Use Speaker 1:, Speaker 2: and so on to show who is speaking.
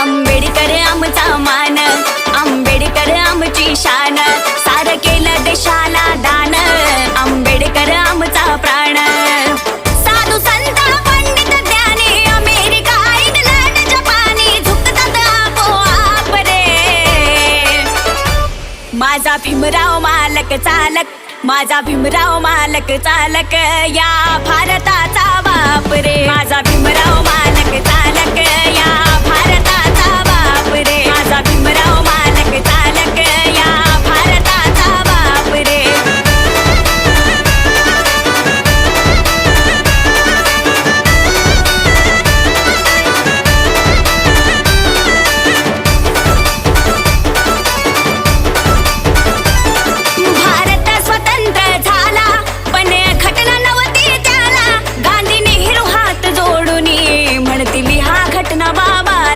Speaker 1: आंबेडकर आमचा मान, आंबेडकर आमची शान, सारं केलं देशाला दान, आंबेडकर आमचा प्राण। साधू संत पंडित ज्ञानी, अमेरिका इंग्लंड जपानी, झुकतात आपोआप रे। माझा भीमराव मालक चालक, माझा भीमराव मालक चालक, या भारताचा बाप रे। माझा भीमराव मालक चालक, या